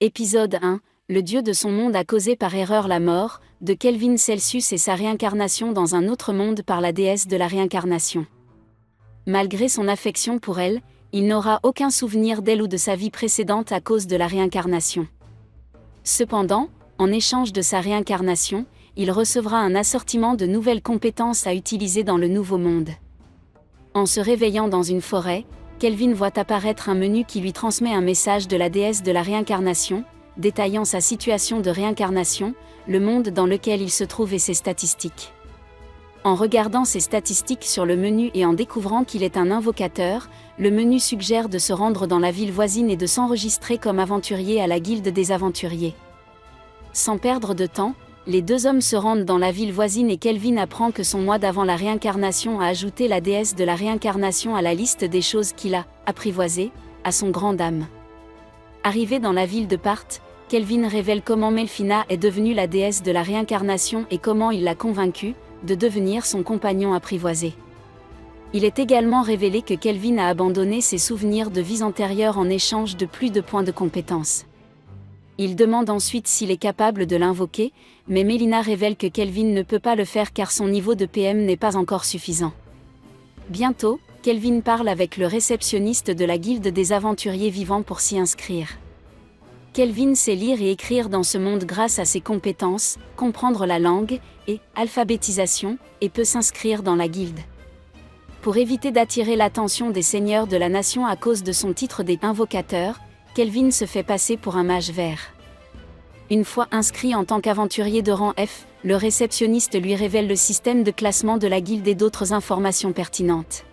Épisode 1. Le dieu de son monde a causé par erreur la mort de Kelvin Celsius et sa réincarnation dans un autre monde par la déesse de la réincarnation. Malgré son affection pour elle, il n'aura aucun souvenir d'elle ou de sa vie précédente à cause de la réincarnation. Cependant, en échange de sa réincarnation, il recevra un assortiment de nouvelles compétences à utiliser dans le nouveau monde. En se réveillant dans une forêt, Kelvin voit apparaître un menu qui lui transmet un message de la déesse de la réincarnation, détaillant sa situation de réincarnation, le monde dans lequel il se trouve et ses statistiques. En regardant ses statistiques sur le menu et en découvrant qu'il est un invocateur, le menu suggère de se rendre dans la ville voisine et de s'enregistrer comme aventurier à la guilde des aventuriers. Sans perdre de temps, les deux hommes se rendent dans la ville voisine et Kelvin apprend que son mois d'avant la réincarnation a ajouté la déesse de la réincarnation à la liste des choses qu'il a apprivoisées, à son grand dam. Arrivé dans la ville de Parthes, Kelvin révèle comment Melfina est devenue la déesse de la réincarnation et comment il l'a convaincue de devenir son compagnon apprivoisé. Il est également révélé que Kelvin a abandonné ses souvenirs de vies antérieures en échange de plus de points de compétence. Il demande ensuite s'il est capable de l'invoquer, mais Melina révèle que Kelvin ne peut pas le faire car son niveau de PM n'est pas encore suffisant. Bientôt, Kelvin parle avec le réceptionniste de la guilde des aventuriers vivants pour s'y inscrire. Kelvin sait lire et écrire dans ce monde grâce à ses compétences, comprendre la langue, et alphabétisation, et peut s'inscrire dans la guilde. Pour éviter d'attirer l'attention des seigneurs de la nation à cause de son titre des invocateurs, Kelvin se fait passer pour un mage vert. Une fois inscrit en tant qu'aventurier de rang F, le réceptionniste lui révèle le système de classement de la guilde et d'autres informations pertinentes.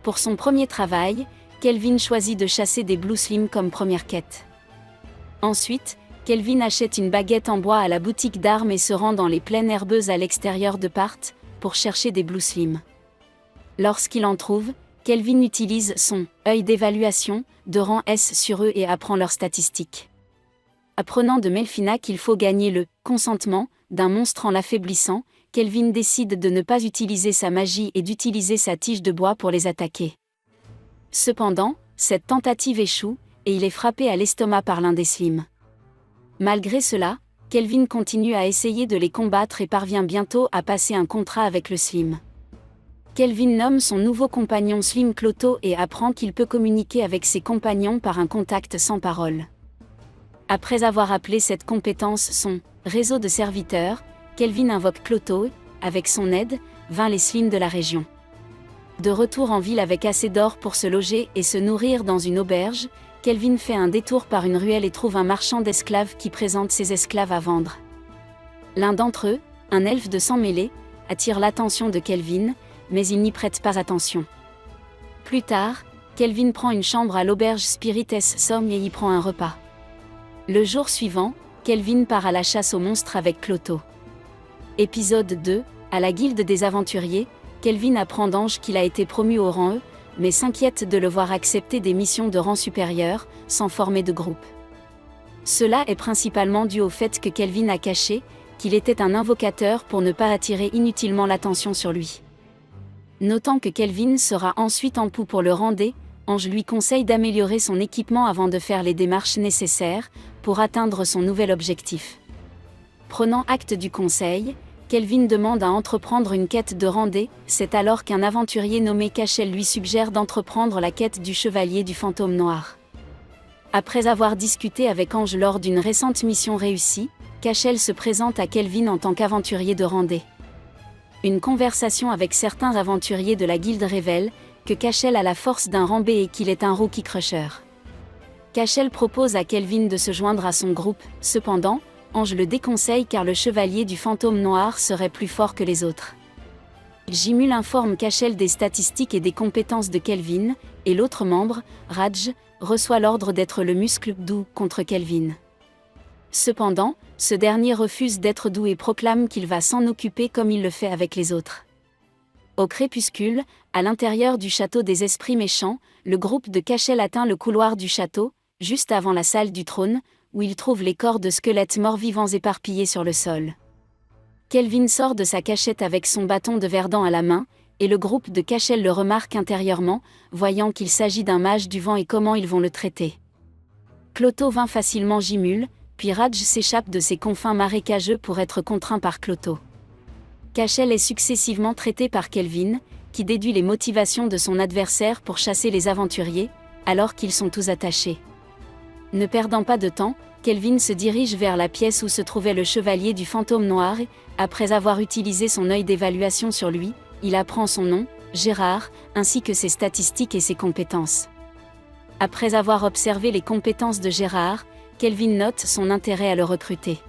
Pour son premier travail, Kelvin choisit de chasser des Blue Slim comme première quête. Ensuite, Kelvin achète une baguette en bois à la boutique d'armes et se rend dans les plaines herbeuses à l'extérieur de Parthes, pour chercher des Blue Slim. Lorsqu'il en trouve, Kelvin utilise son « œil d'évaluation » de rang S sur eux et apprend leurs statistiques. Apprenant de Melfina qu'il faut gagner le « consentement » d'un monstre en l'affaiblissant, Kelvin décide de ne pas utiliser sa magie et d'utiliser sa tige de bois pour les attaquer. Cependant, cette tentative échoue, et il est frappé à l'estomac par l'un des Slims. Malgré cela, Kelvin continue à essayer de les combattre et parvient bientôt à passer un contrat avec le Slim. Kelvin nomme son nouveau compagnon Slim Cloto et apprend qu'il peut communiquer avec ses compagnons par un contact sans parole. Après avoir appelé cette compétence son « réseau de serviteurs », Kelvin invoque Cloto et, avec son aide, vainc les Slims de la région. De retour en ville avec assez d'or pour se loger et se nourrir dans une auberge, Kelvin fait un détour par une ruelle et trouve un marchand d'esclaves qui présente ses esclaves à vendre. L'un d'entre eux, un elfe de sang mêlé, attire l'attention de Kelvin, mais il n'y prête pas attention. Plus tard, Kelvin prend une chambre à l'auberge Spirites Somme et y prend un repas. Le jour suivant, Kelvin part à la chasse aux monstres avec Cloto. Épisode 2. À la guilde des aventuriers, Kelvin apprend d'Ange qu'il a été promu au rang E, mais s'inquiète de le voir accepter des missions de rang supérieur, sans former de groupe. Cela est principalement dû au fait que Kelvin a caché qu'il était un invocateur pour ne pas attirer inutilement l'attention sur lui. Notant que Kelvin sera ensuite en poux pour le rang D, Ange lui conseille d'améliorer son équipement avant de faire les démarches nécessaires pour atteindre son nouvel objectif. Prenant acte du conseil, Kelvin demande à entreprendre une quête de rang D, c'est alors qu'un aventurier nommé Cashel lui suggère d'entreprendre la quête du chevalier du fantôme noir. Après avoir discuté avec Ange lors d'une récente mission réussie, Cashel se présente à Kelvin en tant qu'aventurier de rang D. Une conversation avec certains aventuriers de la guilde révèle que Cashel a la force d'un rang B et qu'il est un rookie crusher. Cashel propose à Kelvin de se joindre à son groupe, cependant, Ange le déconseille car le chevalier du fantôme noir serait plus fort que les autres. Jimul informe Cashel des statistiques et des compétences de Kelvin, et l'autre membre, Raj, reçoit l'ordre d'être le muscle doux contre Kelvin. Cependant, ce dernier refuse d'être doux et proclame qu'il va s'en occuper comme il le fait avec les autres. Au crépuscule, à l'intérieur du château des esprits méchants, le groupe de Cashel atteint le couloir du château, juste avant la salle du trône, où il trouve les corps de squelettes morts-vivants éparpillés sur le sol. Kelvin sort de sa cachette avec son bâton de verdant à la main, et le groupe de Cashel le remarque intérieurement, voyant qu'il s'agit d'un mage du vent et comment ils vont le traiter. Clotho vainc facilement Jimul, puis Raj s'échappe de ses confins marécageux pour être contraint par Clotho. Cashel est successivement traité par Kelvin, qui déduit les motivations de son adversaire pour chasser les aventuriers, alors qu'ils sont tous attachés. Ne perdant pas de temps, Kelvin se dirige vers la pièce où se trouvait le chevalier du fantôme noir et, après avoir utilisé son œil d'évaluation sur lui, il apprend son nom, Gérard, ainsi que ses statistiques et ses compétences. Après avoir observé les compétences de Gérard, Kelvin note son intérêt à le recruter.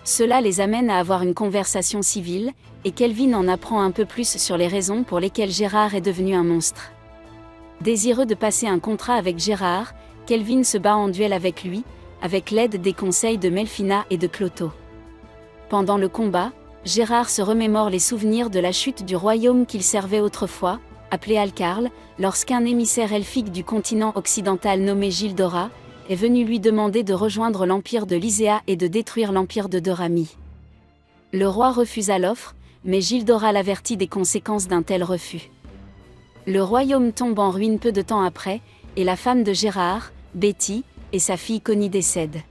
Cela les amène à avoir une conversation civile, et Kelvin en apprend un peu plus sur les raisons pour lesquelles Gérard est devenu un monstre. Désireux de passer un contrat avec Gérard, Kelvin se bat en duel avec lui, avec l'aide des conseils de Melfina et de Clotho. Pendant le combat, Gérard se remémore les souvenirs de la chute du royaume qu'il servait autrefois, appelé Alcarl, lorsqu'un émissaire elfique du continent occidental nommé Gildora est venu lui demander de rejoindre l'empire de Lyséa et de détruire l'empire de Dorami. Le roi refusa l'offre, mais Gildora l'avertit des conséquences d'un tel refus. Le royaume tombe en ruine peu de temps après, et la femme de Gérard, Betty, et sa fille Connie décèdent.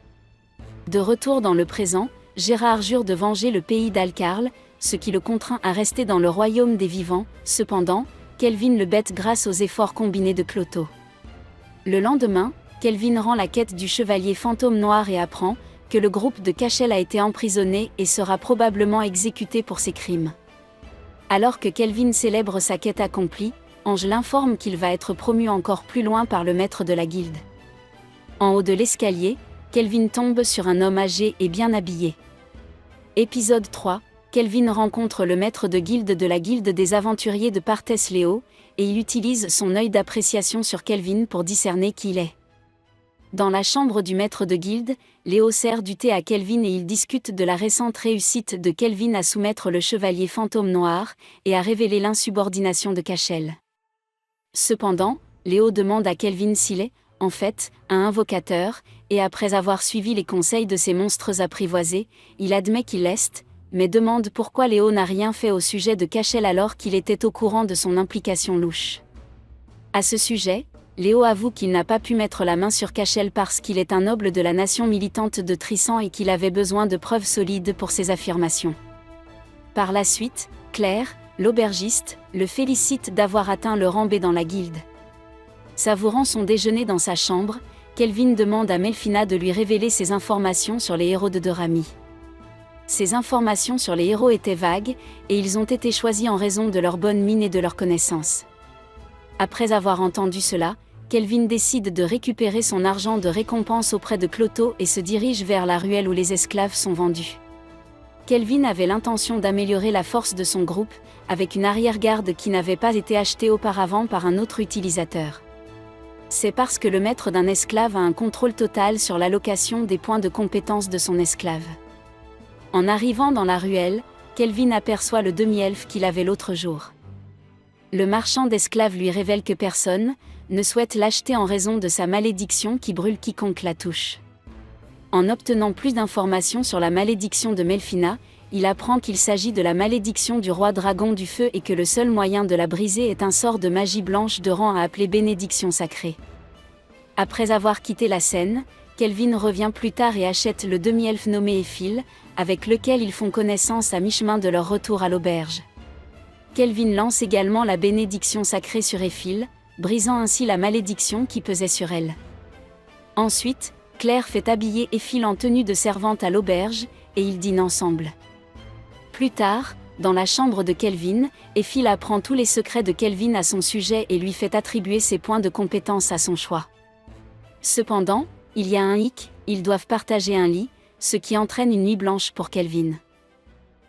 De retour dans le présent, Gérard jure de venger le pays d'Alcarl, ce qui le contraint à rester dans le royaume des vivants. Cependant, Kelvin le bête grâce aux efforts combinés de Clotho. Le lendemain, Kelvin rend la quête du chevalier fantôme noir et apprend que le groupe de Cashel a été emprisonné et sera probablement exécuté pour ses crimes. Alors que Kelvin célèbre sa quête accomplie, Ange l'informe qu'il va être promu encore plus loin par le maître de la guilde. En haut de l'escalier, Kelvin tombe sur un homme âgé et bien habillé. Épisode 3, Kelvin rencontre le maître de guilde de la guilde des aventuriers de Parthès Léo, et il utilise son œil d'appréciation sur Kelvin pour discerner qui il est. Dans la chambre du maître de guilde, Léo sert du thé à Kelvin et ils discutent de la récente réussite de Kelvin à soumettre le chevalier fantôme noir, et à révéler l'insubordination de Cashel. Cependant, Léo demande à Kelvin s'il est, en fait, un invocateur, et après avoir suivi les conseils de ces monstres apprivoisés, il admet qu'il l'est, mais demande pourquoi Léo n'a rien fait au sujet de Cashel alors qu'il était au courant de son implication louche. À ce sujet, Léo avoue qu'il n'a pas pu mettre la main sur Cashel parce qu'il est un noble de la nation militante de Trissan et qu'il avait besoin de preuves solides pour ses affirmations. Par la suite, Claire, l'aubergiste, le félicite d'avoir atteint le rang B dans la guilde. Savourant son déjeuner dans sa chambre, Kelvin demande à Melfina de lui révéler ses informations sur les héros de Dorami. Ces informations sur les héros étaient vagues, et ils ont été choisis en raison de leur bonne mine et de leur connaissance. Après avoir entendu cela, Kelvin décide de récupérer son argent de récompense auprès de Clotho et se dirige vers la ruelle où les esclaves sont vendus. Kelvin avait l'intention d'améliorer la force de son groupe, avec une arrière-garde qui n'avait pas été achetée auparavant par un autre utilisateur. C'est parce que le maître d'un esclave a un contrôle total sur l'allocation des points de compétence de son esclave. En arrivant dans la ruelle, Kelvin aperçoit le demi-elfe qu'il avait l'autre jour. Le marchand d'esclaves lui révèle que personne ne souhaite l'acheter en raison de sa malédiction qui brûle quiconque la touche. En obtenant plus d'informations sur la malédiction de Melfina, il apprend qu'il s'agit de la malédiction du roi dragon du feu et que le seul moyen de la briser est un sort de magie blanche de rang à appeler bénédiction sacrée. Après avoir quitté la scène, Kelvin revient plus tard et achète le demi-elfe nommé Éphile, avec lequel ils font connaissance à mi-chemin de leur retour à l'auberge. Kelvin lance également la bénédiction sacrée sur Éphile, brisant ainsi la malédiction qui pesait sur elle. Ensuite, Claire fait habiller Éphile en tenue de servante à l'auberge, et ils dînent ensemble. Plus tard, dans la chambre de Kelvin, Éphile apprend tous les secrets de Kelvin à son sujet et lui fait attribuer ses points de compétence à son choix. Cependant, il y a un hic, ils doivent partager un lit, ce qui entraîne une nuit blanche pour Kelvin.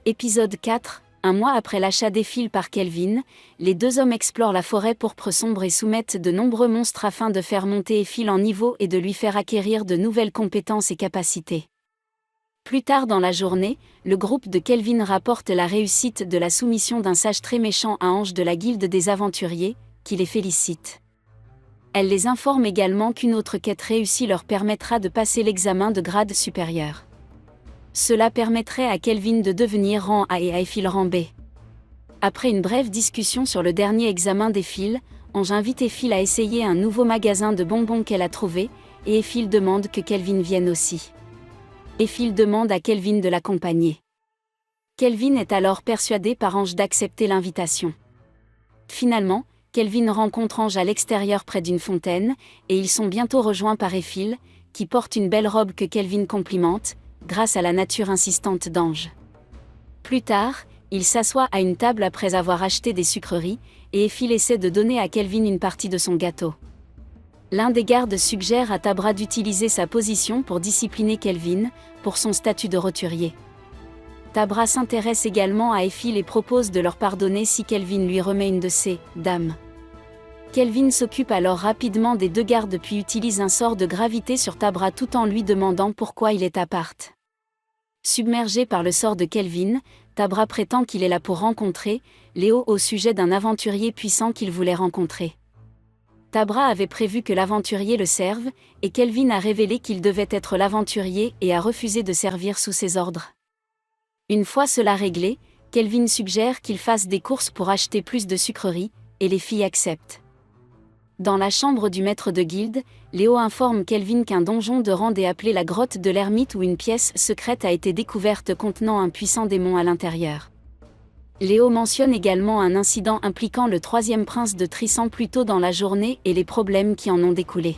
Épisode 4. Un mois après l'achat d'Éphile par Kelvin, les deux hommes explorent la forêt pourpre sombre et soumettent de nombreux monstres afin de faire monter Éphile en niveau et de lui faire acquérir de nouvelles compétences et capacités. Plus tard dans la journée, le groupe de Kelvin rapporte la réussite de la soumission d'un sage très méchant à Ange de la guilde des aventuriers, qui les félicite. Elle les informe également qu'une autre quête réussie leur permettra de passer l'examen de grade supérieur. Cela permettrait à Kelvin de devenir rang A et à Éphile rang B. Après une brève discussion sur le dernier examen d'Éphile, Ange invite Éphile à essayer un nouveau magasin de bonbons qu'elle a trouvé, et Éphil demande que Kelvin vienne aussi. Éphil demande à Kelvin de l'accompagner. Kelvin est alors persuadé par Ange d'accepter l'invitation. Finalement, Kelvin rencontre Ange à l'extérieur près d'une fontaine, et ils sont bientôt rejoints par Éphil, qui porte une belle robe que Kelvin complimente, grâce à la nature insistante d'Ange. Plus tard, il s'assoit à une table après avoir acheté des sucreries, et Éphil essaie de donner à Kelvin une partie de son gâteau. L'un des gardes suggère à Tabra d'utiliser sa position pour discipliner Kelvin, pour son statut de roturier. Tabra s'intéresse également à Éphil et propose de leur pardonner si Kelvin lui remet une de ses « dames ». Kelvin s'occupe alors rapidement des deux gardes puis utilise un sort de gravité sur Tabra tout en lui demandant pourquoi il est à part. Submergé par le sort de Kelvin, Tabra prétend qu'il est là pour rencontrer Léo au sujet d'un aventurier puissant qu'il voulait rencontrer. Tabra avait prévu que l'aventurier le serve, et Kelvin a révélé qu'il devait être l'aventurier et a refusé de servir sous ses ordres. Une fois cela réglé, Kelvin suggère qu'il fasse des courses pour acheter plus de sucreries, et les filles acceptent. Dans la chambre du maître de guilde, Léo informe Kelvin qu'un donjon de Rand est appelé la grotte de l'ermite où une pièce secrète a été découverte contenant un puissant démon à l'intérieur. Léo mentionne également un incident impliquant le troisième prince de Trissan plus tôt dans la journée et les problèmes qui en ont découlé.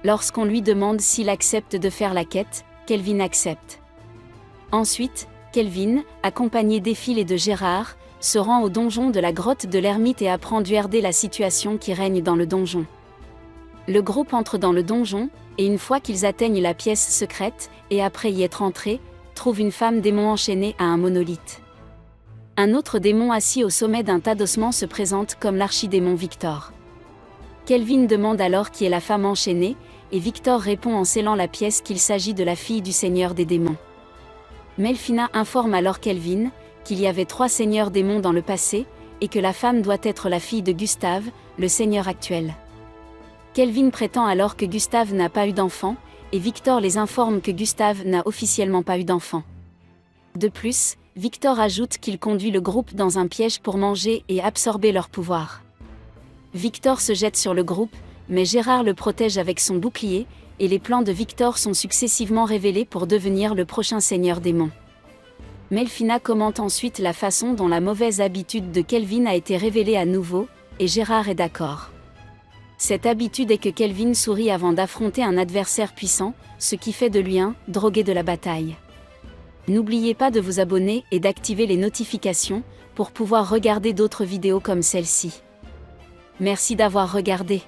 Lorsqu'on lui demande s'il accepte de faire la quête, Kelvin accepte. Ensuite, Kelvin, accompagné d'Éphil et de Gérard, se rend au donjon de la grotte de l'ermite et apprend du RD la situation qui règne dans le donjon. Le groupe entre dans le donjon, et une fois qu'ils atteignent la pièce secrète, et après y être entrés, trouve une femme démon enchaînée à un monolithe. Un autre démon assis au sommet d'un tas d'ossements se présente comme l'archidémon Victor. Kelvin demande alors qui est la femme enchaînée, et Victor répond en scellant la pièce qu'il s'agit de la fille du seigneur des démons. Melfina informe alors Kelvin qu'il y avait 3 seigneurs démons dans le passé, et que la femme doit être la fille de Gustave, le seigneur actuel. Kelvin prétend alors que Gustave n'a pas eu d'enfant, et Victor les informe que Gustave n'a officiellement pas eu d'enfant. De plus, Victor ajoute qu'il conduit le groupe dans un piège pour manger et absorber leur pouvoir. Victor se jette sur le groupe, mais Gérard le protège avec son bouclier, et les plans de Victor sont successivement révélés pour devenir le prochain seigneur démon. Melfina commente ensuite la façon dont la mauvaise habitude de Kelvin a été révélée à nouveau, et Gérard est d'accord. Cette habitude est que Kelvin sourit avant d'affronter un adversaire puissant, ce qui fait de lui un « drogué de la bataille ». N'oubliez pas de vous abonner et d'activer les notifications, pour pouvoir regarder d'autres vidéos comme celle-ci. Merci d'avoir regardé.